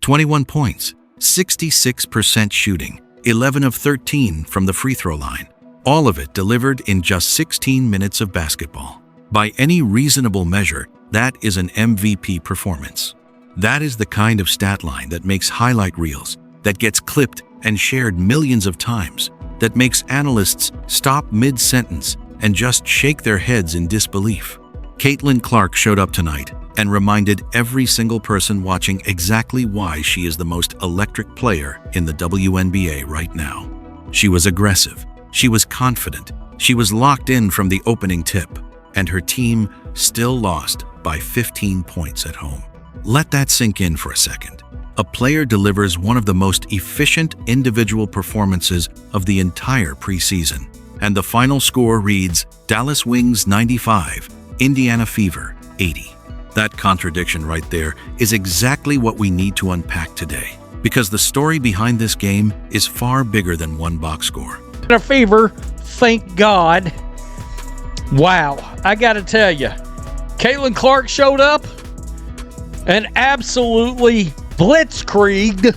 21 points, 66% shooting, 11 of 13 from the free throw line. All of it delivered in just 16 minutes of basketball. By any reasonable measure, that is an MVP performance. That is the kind of stat line that makes highlight reels, that gets clipped and shared millions of times, that makes analysts stop mid-sentence and just shake their heads in disbelief. Caitlyn Clark showed up tonight and reminded every single person watching exactly why she is the most electric player in the WNBA right now. She was aggressive, she was confident, she was locked in from the opening tip, and her team still lost by 15 points at home. Let that sink in for a second. A player delivers one of the most efficient individual performances of the entire preseason, and the final score reads Dallas Wings 95, Indiana Fever 80. That contradiction right there is exactly what we need to unpack today, because the story behind this game is far bigger than one box score. A fever, thank God. Wow, I gotta tell you, Caitlyn Clark showed up and absolutely blitzkrieged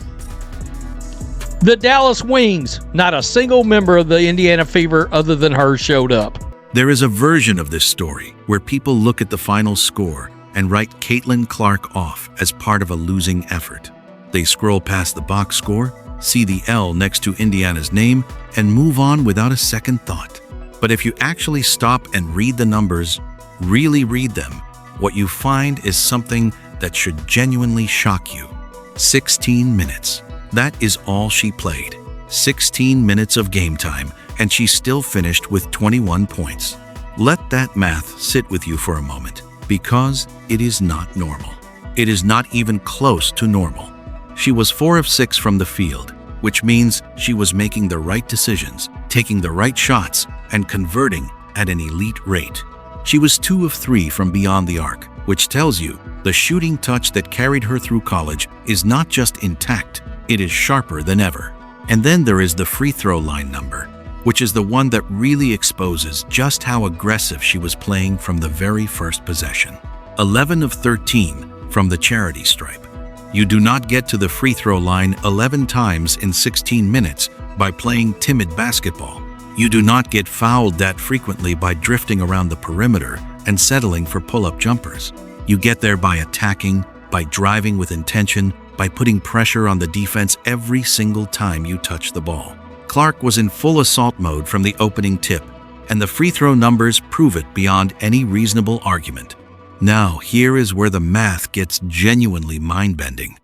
the Dallas Wings. Not a single member of the Indiana Fever other than her showed up. There is a version of this story where people look at the final score and write Caitlyn Clark off as part of a losing effort. They scroll past the box score, see the L next to Indiana's name, and move on without a second thought. But if you actually stop and read the numbers, really read them, what you find is something that should genuinely shock you. 16 minutes. That is all she played. 16 minutes of game time, and she still finished with 21 points. Let that math sit with you for a moment, because it is not normal. It is not even close to normal. She was 4 of 6 from the field, which means she was making the right decisions, taking the right shots, and converting at an elite rate. She was 2 of 3 from beyond the arc, which tells you the shooting touch that carried her through college is not just intact, it is sharper than ever. And then there is the free throw line number, which is the one that really exposes just how aggressive she was playing from the very first possession. 11 of 13 from the charity stripe. You do not get to the free throw line 11 times in 16 minutes by playing timid basketball. You do not get fouled that frequently by drifting around the perimeter and settling for pull-up jumpers. You get there by attacking, by driving with intention, by putting pressure on the defense every single time you touch the ball. Clark was in full assault mode from the opening tip, and the free throw numbers prove it beyond any reasonable argument. Now, here is where the math gets genuinely mind-bending.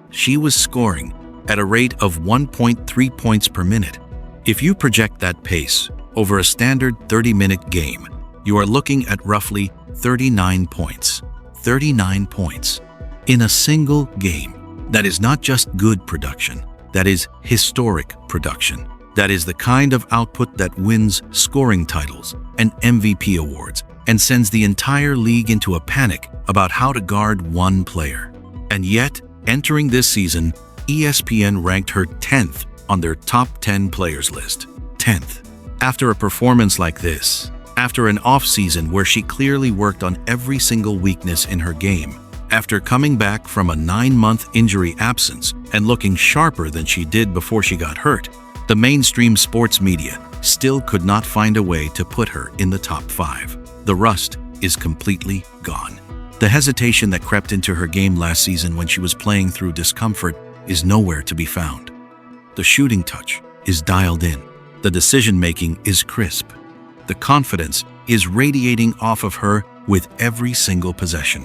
She was scoring at a rate of 1.3 points per minute. If you project that pace over a standard 30-minute game, you are looking at roughly 39 points. 39 points in a single game. That is not just good production. That is historic production. That is the kind of output that wins scoring titles and MVP awards and sends the entire league into a panic about how to guard one player. And yet, entering this season, ESPN ranked her 10th on their top 10 players list. 10th. After a performance like this, after an off-season where she clearly worked on every single weakness in her game, after coming back from a 9-month injury absence and looking sharper than she did before she got hurt, the mainstream sports media still could not find a way to put her in the top 5. The rust is completely gone. The hesitation that crept into her game last season when she was playing through discomfort is nowhere to be found. The shooting touch is dialed in. The decision-making is crisp. The confidence is radiating off of her with every single possession.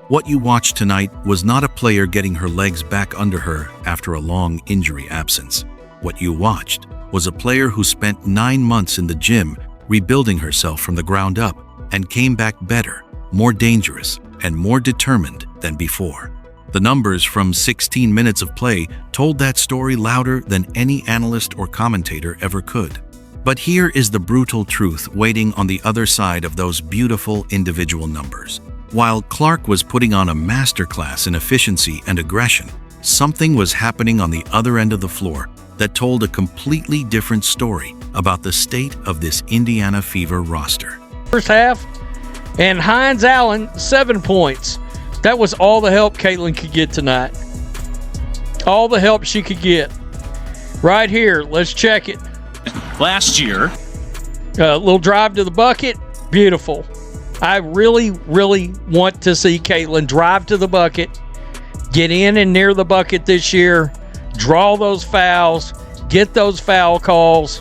What you watched tonight was not a player getting her legs back under her after a long injury absence. What you watched was a player who spent 9 months in the gym rebuilding herself from the ground up and came back better, more dangerous, and more determined than before. The numbers from 16 minutes of play told that story louder than any analyst or commentator ever could. But here is the brutal truth waiting on the other side of those beautiful individual numbers. While Clark was putting on a masterclass in efficiency and aggression, something was happening on the other end of the floor that told a completely different story about the state of this Indiana Fever roster. First half, and Hines Allen, 7 points. That was all the help Caitlyn could get tonight. All the help she could get. Right here, let's check it. Last year. A little drive to the bucket, beautiful. I really, really want to see Caitlyn drive to the bucket, get in and near the bucket this year, draw those fouls, get those foul calls.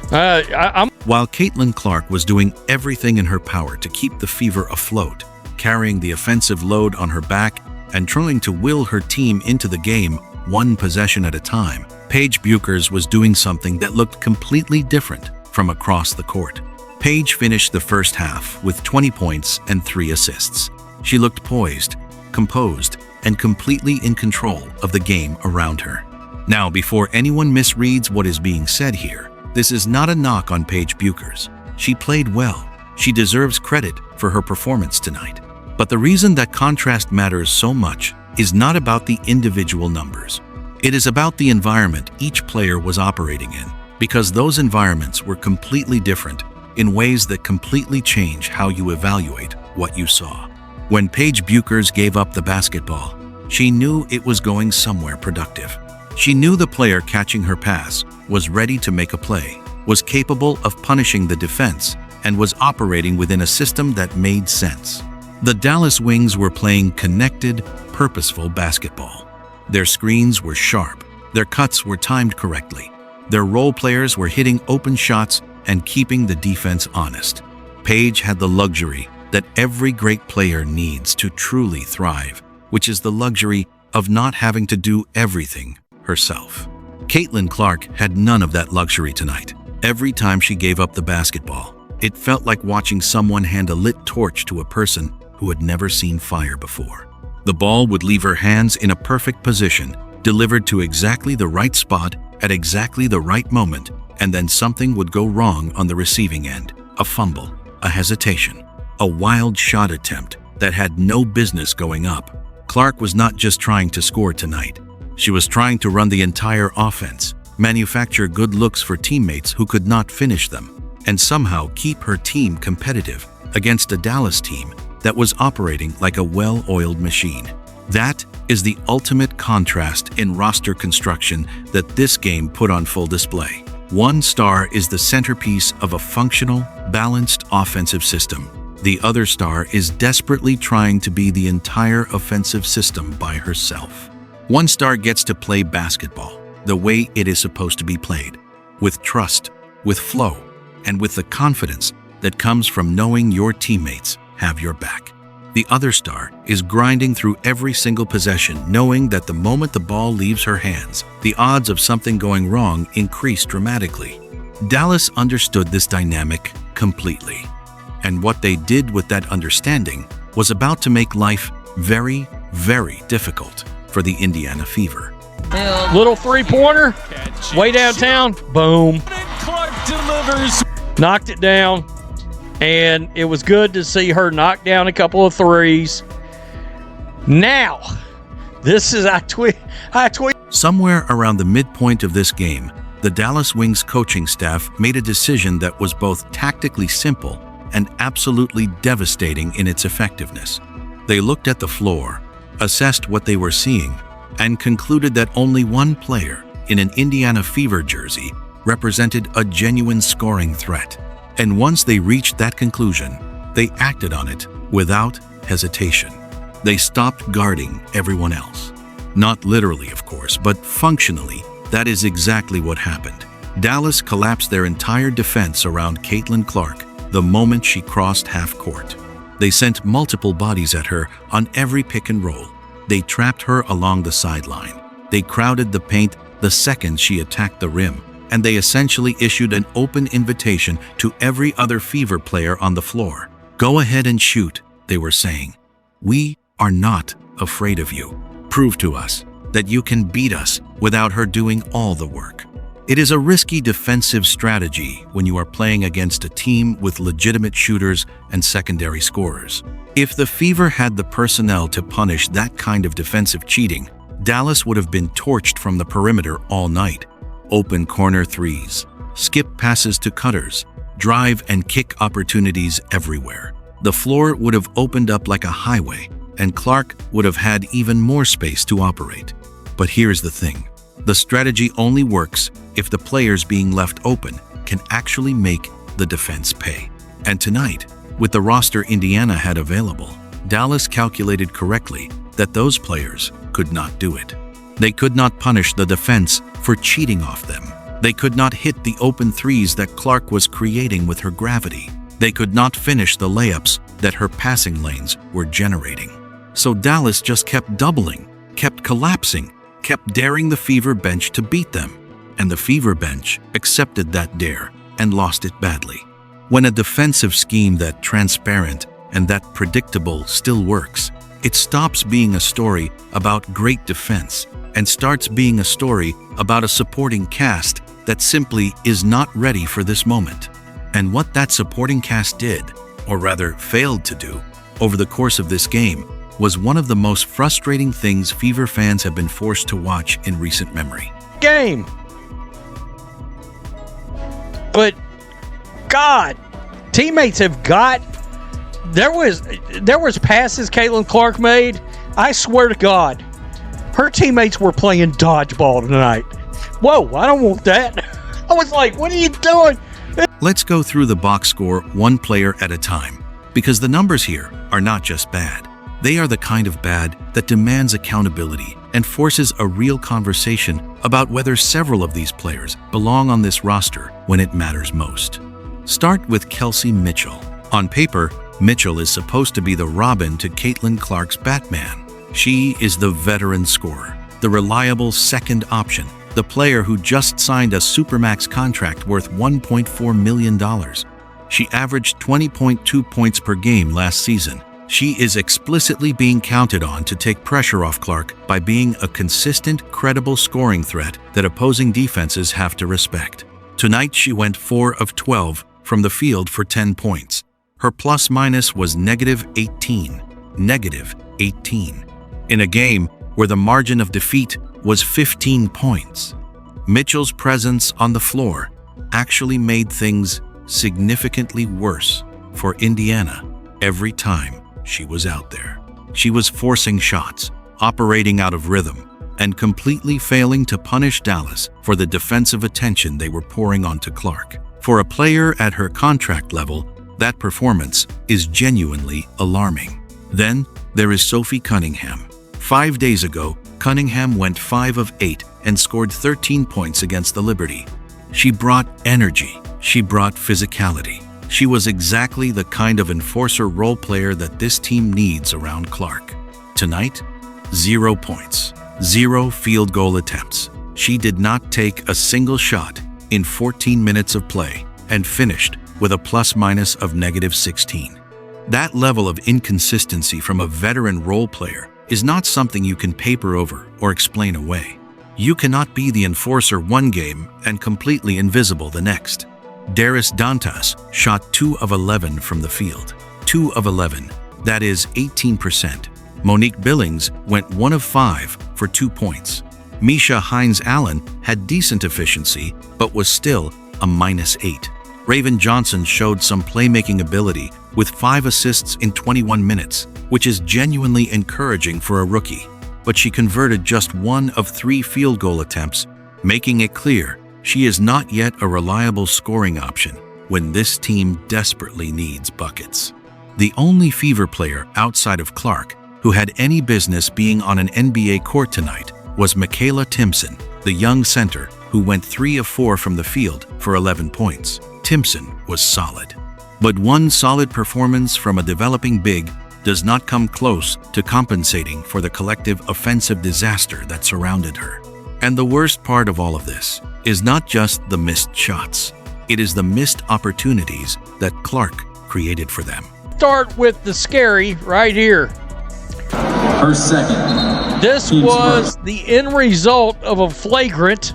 While Caitlyn Clark was doing everything in her power to keep the Fever afloat, carrying the offensive load on her back and trying to will her team into the game one possession at a time, Paige Bueckers was doing something that looked completely different from across the court. Paige finished the first half with 20 points and 3 assists. She looked poised, composed, and completely in control of the game around her. Now, before anyone misreads what is being said here, this is not a knock on Paige Bueckers. She played well. She deserves credit for her performance tonight. But the reason that contrast matters so much is not about the individual numbers. It is about the environment each player was operating in, because those environments were completely different in ways that completely change how you evaluate what you saw. When Paige Bueckers gave up the basketball, she knew it was going somewhere productive. She knew the player catching her pass was ready to make a play, was capable of punishing the defense, and was operating within a system that made sense. The Dallas Wings were playing connected, purposeful basketball. Their screens were sharp, their cuts were timed correctly, their role players were hitting open shots and keeping the defense honest. Paige had the luxury that every great player needs to truly thrive, which is the luxury of not having to do everything herself. Caitlyn Clark had none of that luxury tonight. Every time she gave up the basketball, it felt like watching someone hand a lit torch to a person who had never seen fire before. The ball would leave her hands in a perfect position, delivered to exactly the right spot at exactly the right moment, and then something would go wrong on the receiving end. A fumble, a hesitation, a wild shot attempt that had no business going up. Clark was not just trying to score tonight. She was trying to run the entire offense, manufacture good looks for teammates who could not finish them, and somehow keep her team competitive against a Dallas team that was operating like a well-oiled machine. That is the ultimate contrast in roster construction that this game put on full display. One star is the centerpiece of a functional, balanced offensive system. The other star is desperately trying to be the entire offensive system by herself. One star gets to play basketball the way it is supposed to be played, with trust, with flow, and with the confidence that comes from knowing your teammates have your back. The other star is grinding through every single possession, knowing that the moment the ball leaves her hands, the odds of something going wrong increase dramatically. Dallas understood this dynamic completely, and what they did with that understanding was about to make life very, very difficult for the Indiana Fever. Little three-pointer, way downtown, boom. Clark delivers. Knocked it down, and it was good to see her knock down a couple of threes. Now, this is, I tweet. Somewhere around the midpoint of this game, the Dallas Wings coaching staff made a decision that was both tactically simple and absolutely devastating in its effectiveness. They looked at the floor, assessed what they were seeing, and concluded that only one player in an Indiana Fever jersey represented a genuine scoring threat. And once they reached that conclusion, they acted on it without hesitation. They stopped guarding everyone else. Not literally, of course, but functionally, that is exactly what happened. Dallas collapsed their entire defense around Caitlyn Clark the moment she crossed half court. They sent multiple bodies at her on every pick and roll. They trapped her along the sideline. They crowded the paint the second she attacked the rim, and they essentially issued an open invitation to every other Fever player on the floor. Go ahead and shoot, they were saying. We are not afraid of you. Prove to us that you can beat us without her doing all the work. It is a risky defensive strategy when you are playing against a team with legitimate shooters and secondary scorers. If the Fever had the personnel to punish that kind of defensive cheating, Dallas would have been torched from the perimeter all night. Open corner threes, skip passes to cutters, drive and kick opportunities everywhere. The floor would have opened up like a highway, and Clark would have had even more space to operate. But here's the thing. The strategy only works if the players being left open can actually make the defense pay. And tonight, with the roster Indiana had available, Dallas calculated correctly that those players could not do it. They could not punish the defense for cheating off them. They could not hit the open threes that Clark was creating with her gravity. They could not finish the layups that her passing lanes were generating. So Dallas just kept doubling, kept collapsing, kept daring the Fever bench to beat them. And the Fever bench accepted that dare and lost it badly. When a defensive scheme that transparent and that predictable still works, it stops being a story about great defense and starts being a story about a supporting cast that simply is not ready for this moment. And what that supporting cast did, or rather failed to do, over the course of this game was one of the most frustrating things Fever fans have been forced to watch in recent memory. Game. But God, teammates have got. There was passes Caitlyn Clark made. I swear to God, her teammates were playing dodgeball tonight. Whoa, I don't want that. I was like, what are you doing? Let's go through the box score one player at a time, because the numbers here are not just bad. They are the kind of bad that demands accountability and forces a real conversation about whether several of these players belong on this roster when it matters most. Start with Kelsey Mitchell. On paper, Mitchell is supposed to be the Robin to Caitlyn Clark's Batman. She is the veteran scorer, the reliable second option, the player who just signed a supermax contract worth $1.4 million. She averaged 20.2 points per game last season. She is explicitly being counted on to take pressure off Clark by being a consistent, credible scoring threat that opposing defenses have to respect. Tonight, she went 4 of 12 from the field for 10 points. Her plus-minus was -18. -18. In a game where the margin of defeat was 15 points. Mitchell's presence on the floor actually made things significantly worse for Indiana every time she was out there. She was forcing shots, operating out of rhythm, and completely failing to punish Dallas for the defensive attention they were pouring onto Clark. For a player at her contract level, that performance is genuinely alarming. Then there is Sophie Cunningham. 5 days ago, Cunningham went 5 of 8 and scored 13 points against the Liberty. She brought energy. She brought physicality. She was exactly the kind of enforcer role player that this team needs around Clark. Tonight, 0 points, 0 field goal attempts. She did not take a single shot in 14 minutes of play and finished with a plus-minus of -16. That level of inconsistency from a veteran role player is not something you can paper over or explain away. You cannot be the enforcer one game and completely invisible the next. Darius Dantas shot 2 of 11 from the field. 2 of 11, that is 18%. Monique Billings went 1 of 5 for 2 points. Misha Hines-Allen had decent efficiency, but was still a -8. Raven Johnson showed some playmaking ability with 5 assists in 21 minutes, which is genuinely encouraging for a rookie. But she converted just 1 of 3 field goal attempts, making it clear she is not yet a reliable scoring option when this team desperately needs buckets. The only Fever player outside of Clark who had any business being on an NBA court tonight was Michaela Timpson, the young center who went 3 of 4 from the field for 11 points. Timpson was solid. But one solid performance from a developing big does not come close to compensating for the collective offensive disaster that surrounded her. And the worst part of all of this is not just the missed shots. It is the missed opportunities that Clark created for them. Start with the scary right here. Her second. This was the end result of a flagrant,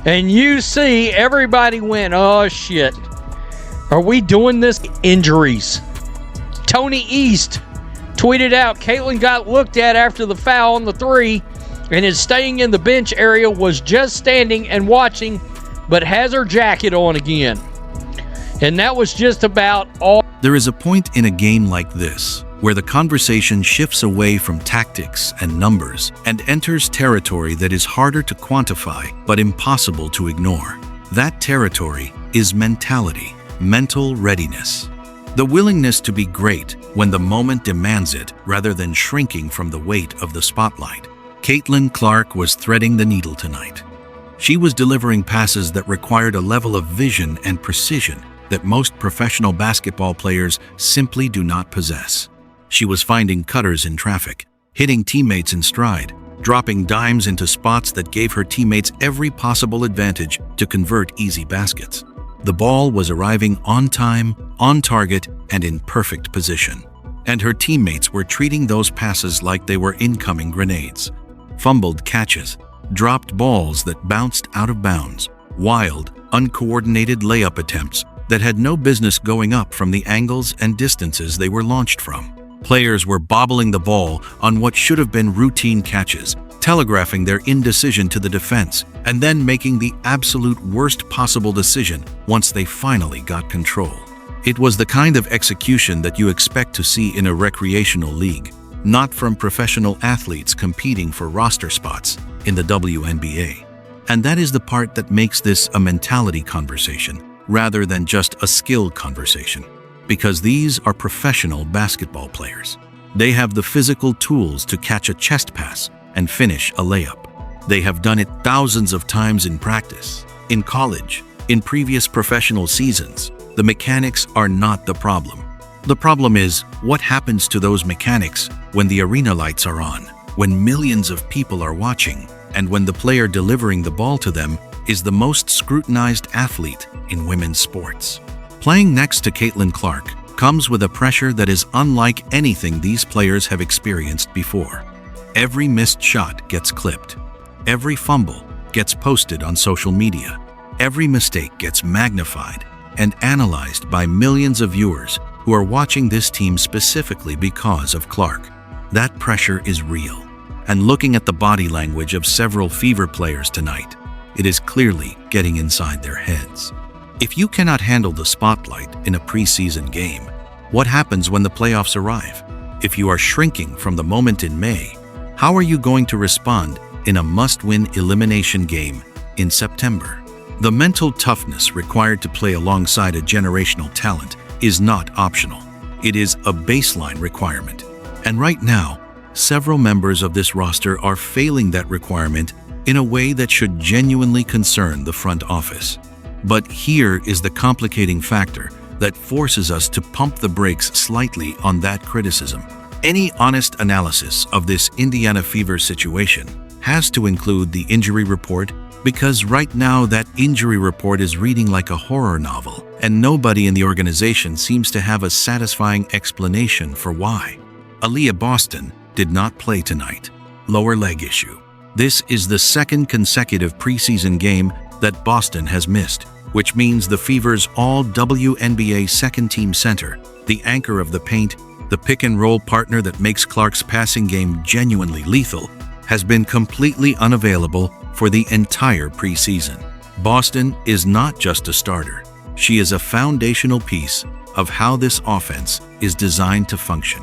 and you see everybody went, oh shit. Are we doing this? Injuries. Tony East tweeted out, Caitlyn got looked at after the foul on the 3 and is staying in the bench area, was just standing and watching, but has her jacket on again. And that was just about all. There is a point in a game like this where the conversation shifts away from tactics and numbers and enters territory that is harder to quantify but impossible to ignore. That territory is mentality, mental readiness. The willingness to be great when the moment demands it rather than shrinking from the weight of the spotlight. Caitlyn Clark was threading the needle tonight. She was delivering passes that required a level of vision and precision that most professional basketball players simply do not possess. She was finding cutters in traffic, hitting teammates in stride, dropping dimes into spots that gave her teammates every possible advantage to convert easy baskets. The ball was arriving on time, on target, and in perfect position. And her teammates were treating those passes like they were incoming grenades. Fumbled catches, dropped balls that bounced out of bounds, wild, uncoordinated layup attempts that had no business going up from the angles and distances they were launched from. Players were bobbling the ball on what should have been routine catches, telegraphing their indecision to the defense, and then making the absolute worst possible decision once they finally got control. It was the kind of execution that you expect to see in a recreational league, not from professional athletes competing for roster spots in the WNBA. And that is the part that makes this a mentality conversation rather than just a skill conversation. Because these are professional basketball players. They have the physical tools to catch a chest pass and finish a layup. They have done it thousands of times in practice, in college, in previous professional seasons. The mechanics are not the problem. The problem is what happens to those mechanics when the arena lights are on, when millions of people are watching, and when the player delivering the ball to them is the most scrutinized athlete in women's sports. Playing next to Caitlyn Clark comes with a pressure that is unlike anything these players have experienced before. Every missed shot gets clipped. Every fumble gets posted on social media. Every mistake gets magnified and analyzed by millions of viewers who are watching this team specifically because of Clark. That pressure is real. And looking at the body language of several Fever players tonight, it is clearly getting inside their heads. If you cannot handle the spotlight in a preseason game, what happens when the playoffs arrive? If you are shrinking from the moment in May, how are you going to respond in a must-win elimination game in September? The mental toughness required to play alongside a generational talent is not optional. It is a baseline requirement. And right now, several members of this roster are failing that requirement in a way that should genuinely concern the front office. But here is the complicating factor that forces us to pump the brakes slightly on that criticism. Any honest analysis of this Indiana Fever situation has to include the injury report, because right now that injury report is reading like a horror novel, and nobody in the organization seems to have a satisfying explanation for why. Aaliyah Boston did not play tonight. Lower leg issue. This is the second consecutive preseason game that Boston has missed, which means the Fever's all-WNBA second-team center, the anchor of the paint, the pick-and-roll partner that makes Clark's passing game genuinely lethal, has been completely unavailable for the entire preseason. Boston is not just a starter. She is a foundational piece of how this offense is designed to function.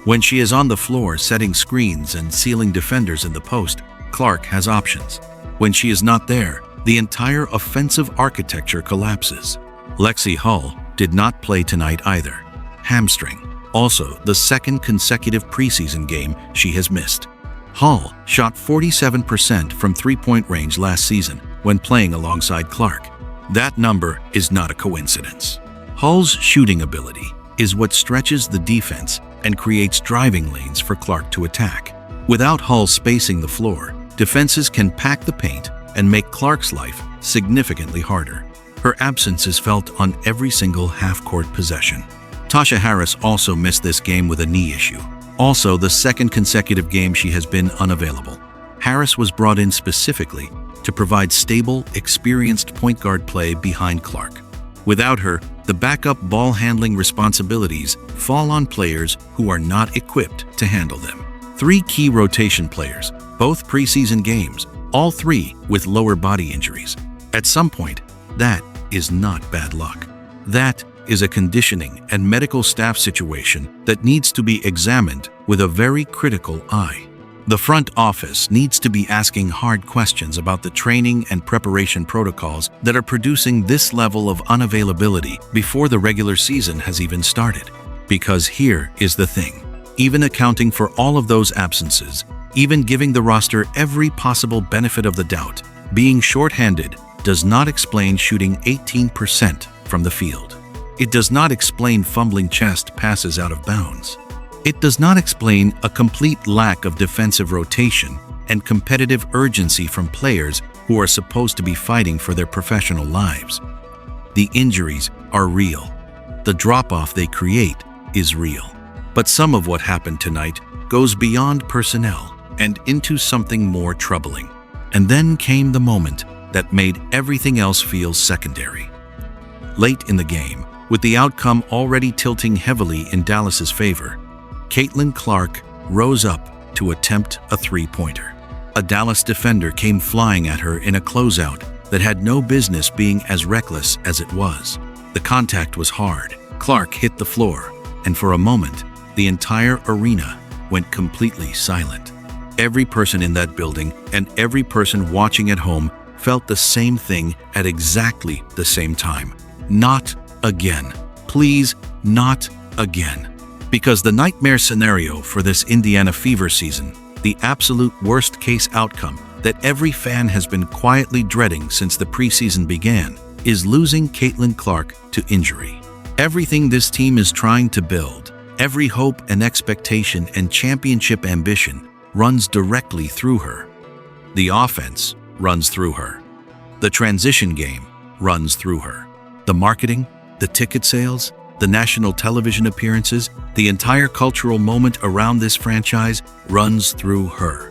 When she is on the floor setting screens and sealing defenders in the post, Clark has options. When she is not there, the entire offensive architecture collapses. Lexi Hull did not play tonight either. Hamstring, also the second consecutive preseason game she has missed. Hull shot 47% from three-point range last season when playing alongside Clark. That number is not a coincidence. Hull's shooting ability is what stretches the defense and creates driving lanes for Clark to attack. Without Hull spacing the floor, defenses can pack the paint and make Clark's life significantly harder. Her absence is felt on every single half-court possession. Tasha Harris also missed this game with a knee issue. Also, the second consecutive game she has been unavailable. Harris was brought in specifically to provide stable, experienced point guard play behind Clark. Without her, the backup ball handling responsibilities fall on players who are not equipped to handle them. 3 key rotation players, both preseason games, all 3 with lower body injuries. At some point, that is not bad luck. That is a conditioning and medical staff situation that needs to be examined with a very critical eye. The front office needs to be asking hard questions about the training and preparation protocols that are producing this level of unavailability before the regular season has even started. Because here is the thing. Even accounting for all of those absences, even giving the roster every possible benefit of the doubt, being shorthanded does not explain shooting 18% from the field. It does not explain fumbling chest passes out of bounds. It does not explain a complete lack of defensive rotation and competitive urgency from players who are supposed to be fighting for their professional lives. The injuries are real. The drop-off they create is real. But some of what happened tonight goes beyond personnel and into something more troubling. And then came the moment that made everything else feel secondary. Late in the game, with the outcome already tilting heavily in Dallas's favor, Caitlyn Clark rose up to attempt a three-pointer. A Dallas defender came flying at her in a closeout that had no business being as reckless as it was. The contact was hard. Clark hit the floor, and for a moment, the entire arena went completely silent. Every person in that building and every person watching at home felt the same thing at exactly the same time. Not again. Please, not again. Because the nightmare scenario for this Indiana Fever season, the absolute worst-case outcome that every fan has been quietly dreading since the preseason began, is losing Caitlyn Clark to injury. Everything this team is trying to build, every hope and expectation and championship ambition runs directly through her. The offense runs through her. The transition game runs through her. The marketing, the ticket sales, the national television appearances, the entire cultural moment around this franchise runs through her.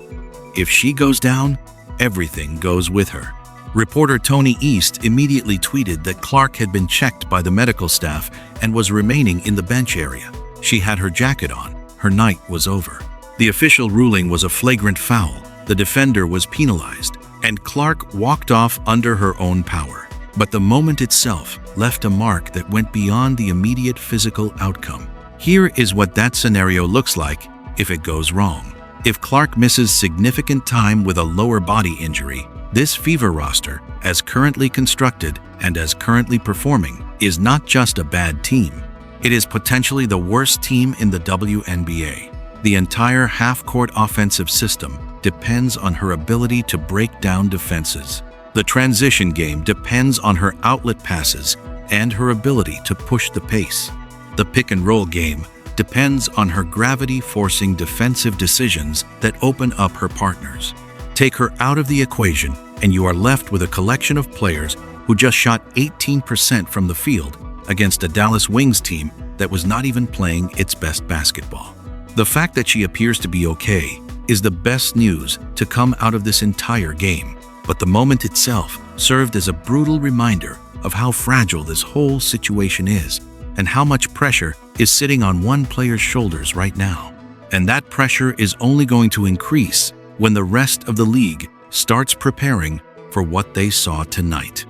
If she goes down, everything goes with her. Reporter Tony East immediately tweeted that Clark had been checked by the medical staff and was remaining in the bench area. She had her jacket on. Her night was over. The official ruling was a flagrant foul. The defender was penalized, and Clark walked off under her own power. But the moment itself left a mark that went beyond the immediate physical outcome. Here is what that scenario looks like if it goes wrong. If Clark misses significant time with a lower body injury, this Fever roster, as currently constructed and as currently performing, is not just a bad team. It is potentially the worst team in the WNBA. The entire half-court offensive system depends on her ability to break down defenses. The transition game depends on her outlet passes and her ability to push the pace. The pick-and-roll game depends on her gravity-forcing defensive decisions that open up her partners. Take her out of the equation, and you are left with a collection of players who just shot 18% from the field against a Dallas Wings team that was not even playing its best basketball. The fact that she appears to be okay is the best news to come out of this entire game. But the moment itself served as a brutal reminder of how fragile this whole situation is and how much pressure is sitting on one player's shoulders right now. And that pressure is only going to increase when the rest of the league starts preparing for what they saw tonight.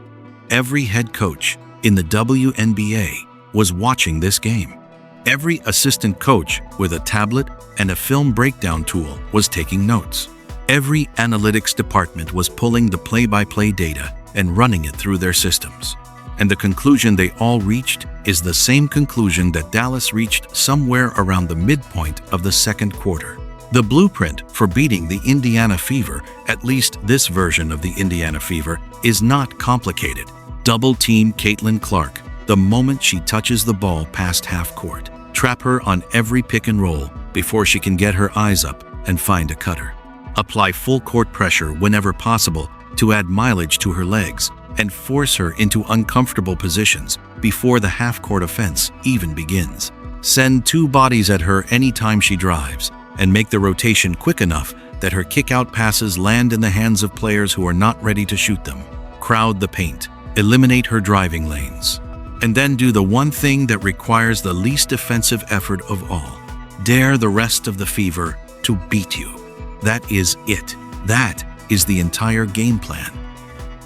Every head coach in the WNBA was watching this game. Every assistant coach with a tablet and a film breakdown tool was taking notes. Every analytics department was pulling the play-by-play data and running it through their systems. And the conclusion they all reached is the same conclusion that Dallas reached somewhere around the midpoint of the second quarter. The blueprint for beating the Indiana Fever, at least this version of the Indiana Fever, is not complicated. Double-team Caitlyn Clark the moment she touches the ball past half-court. Trap her on every pick and roll before she can get her eyes up and find a cutter. Apply full-court pressure whenever possible to add mileage to her legs and force her into uncomfortable positions before the half-court offense even begins. Send two bodies at her anytime she drives and make the rotation quick enough that her kick-out passes land in the hands of players who are not ready to shoot them. Crowd the paint. Eliminate her driving lanes. And then do the one thing that requires the least defensive effort of all. Dare the rest of the Fever to beat you. That is it. That is the entire game plan.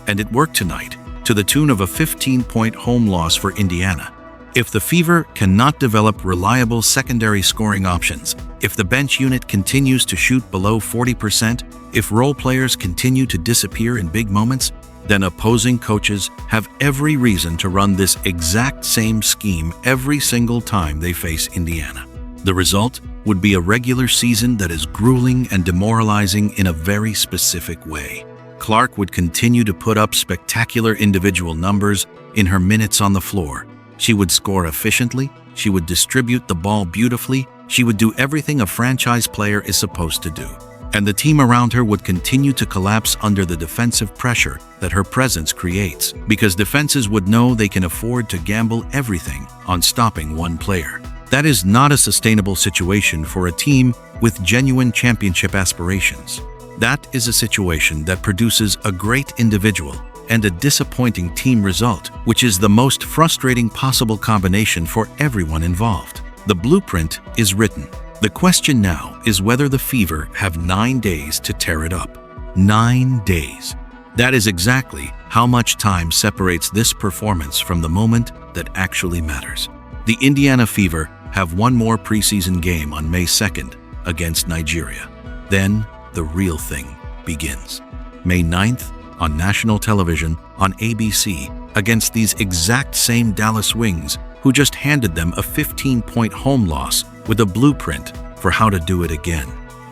And it worked tonight, to the tune of a 15-point home loss for Indiana. If the Fever cannot develop reliable secondary scoring options, if the bench unit continues to shoot below 40%, if role players continue to disappear in big moments, then opposing coaches have every reason to run this exact same scheme every single time they face Indiana. The result would be a regular season that is grueling and demoralizing in a very specific way. Clark would continue to put up spectacular individual numbers in her minutes on the floor. She would score efficiently, she would distribute the ball beautifully, she would do everything a franchise player is supposed to do. And the team around her would continue to collapse under the defensive pressure that her presence creates, because defenses would know they can afford to gamble everything on stopping one player. That is not a sustainable situation for a team with genuine championship aspirations. That is a situation that produces a great individual and a disappointing team result, which is the most frustrating possible combination for everyone involved. The blueprint is written. The question now is whether the Fever have 9 days to tear it up. 9 days. That is exactly how much time separates this performance from the moment that actually matters. The Indiana Fever have one more preseason game on May 2nd against Nigeria. Then the real thing begins. May 9th on national television on ABC against these exact same Dallas Wings, who just handed them a 15-point home loss with a blueprint for how to do it again.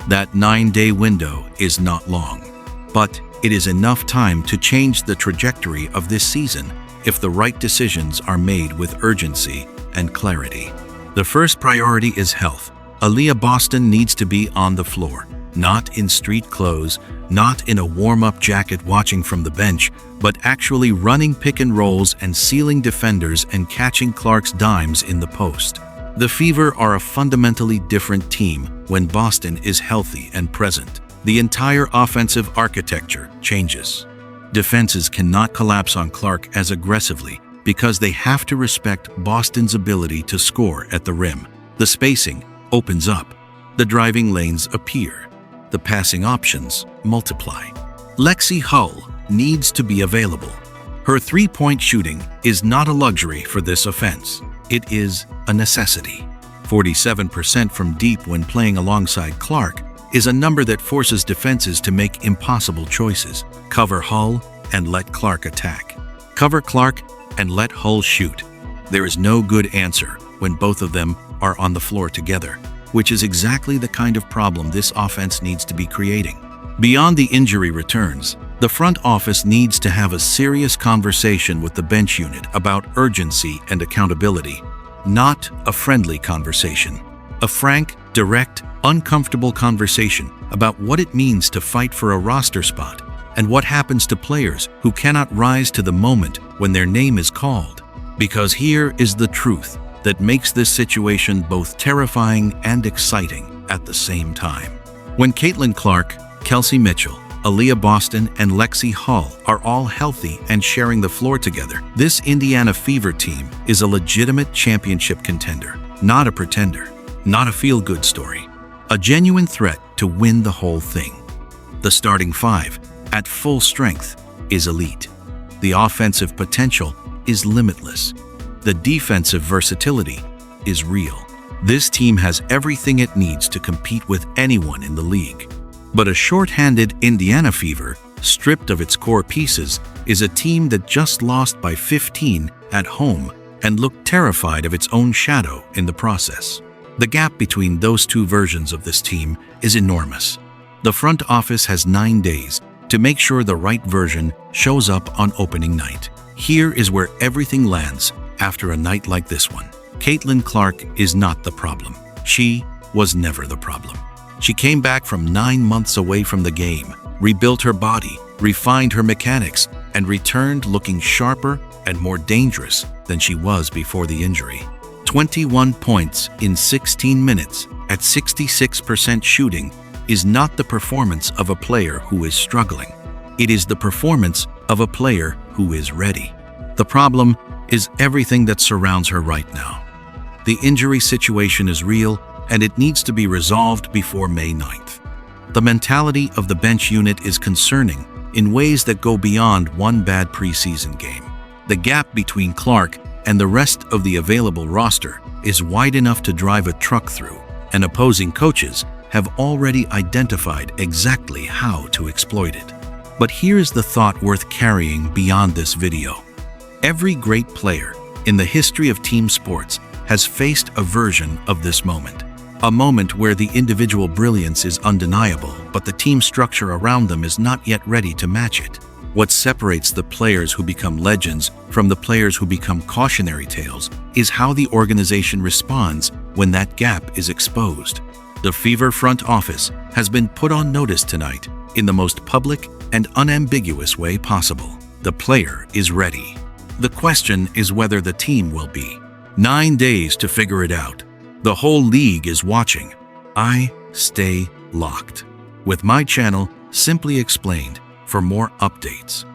That 9-day window is not long, but it is enough time to change the trajectory of this season if the right decisions are made with urgency and clarity. The first priority is health. Aaliyah Boston needs to be on the floor, not in street clothes, not in a warm-up jacket watching from the bench, but actually running pick and rolls and sealing defenders and catching Clark's dimes in the post. The Fever are a fundamentally different team when Boston is healthy and present. The entire offensive architecture changes. Defenses cannot collapse on Clark as aggressively because they have to respect Boston's ability to score at the rim. The spacing opens up. The driving lanes appear. The passing options multiply. Lexi Hull needs to be available. Her three-point shooting is not a luxury for this offense. It is a necessity. 47% from deep when playing alongside Clark is a number that forces defenses to make impossible choices. Cover Hull and let Clark attack. Cover Clark and let Hull shoot. There is no good answer when both of them are on the floor together, which is exactly the kind of problem this offense needs to be creating. Beyond the injury returns, the front office needs to have a serious conversation with the bench unit about urgency and accountability, not a friendly conversation. A frank, direct, uncomfortable conversation about what it means to fight for a roster spot and what happens to players who cannot rise to the moment when their name is called. Because here is the truth that makes this situation both terrifying and exciting at the same time. When Caitlyn Clark, Kelsey Mitchell, Aaliyah Boston, and Lexi Hull are all healthy and sharing the floor together, this Indiana Fever team is a legitimate championship contender, not a pretender, not a feel-good story, a genuine threat to win the whole thing. The starting five, at full strength, is elite. The offensive potential is limitless. The defensive versatility is real. This team has everything it needs to compete with anyone in the league. But a short-handed Indiana Fever, stripped of its core pieces, is a team that just lost by 15 at home and looked terrified of its own shadow in the process. The gap between those two versions of this team is enormous. The front office has 9 days to make sure the right version shows up on opening night. Here is where everything lands after a night like this one. Caitlyn Clark is not the problem. She was never the problem. She came back from 9 months away from the game, rebuilt her body, refined her mechanics, and returned looking sharper and more dangerous than she was before the injury. 21 points in 16 minutes at 66% shooting is not the performance of a player who is struggling. It is the performance of a player who is ready. The problem is everything that surrounds her right now. The injury situation is real, and it needs to be resolved before May 9th. The mentality of the bench unit is concerning in ways that go beyond one bad preseason game. The gap between Clark and the rest of the available roster is wide enough to drive a truck through, and opposing coaches have already identified exactly how to exploit it. But here's the thought worth carrying beyond this video. Every great player in the history of team sports has faced a version of this moment. A moment where the individual brilliance is undeniable, but the team structure around them is not yet ready to match it. What separates the players who become legends from the players who become cautionary tales is how the organization responds when that gap is exposed. The Fever front office has been put on notice tonight in the most public and unambiguous way possible. The player is ready. The question is whether the team will be. 9 days to figure it out. The whole league is watching. I stay locked with my channel, Simply Explained, for more updates.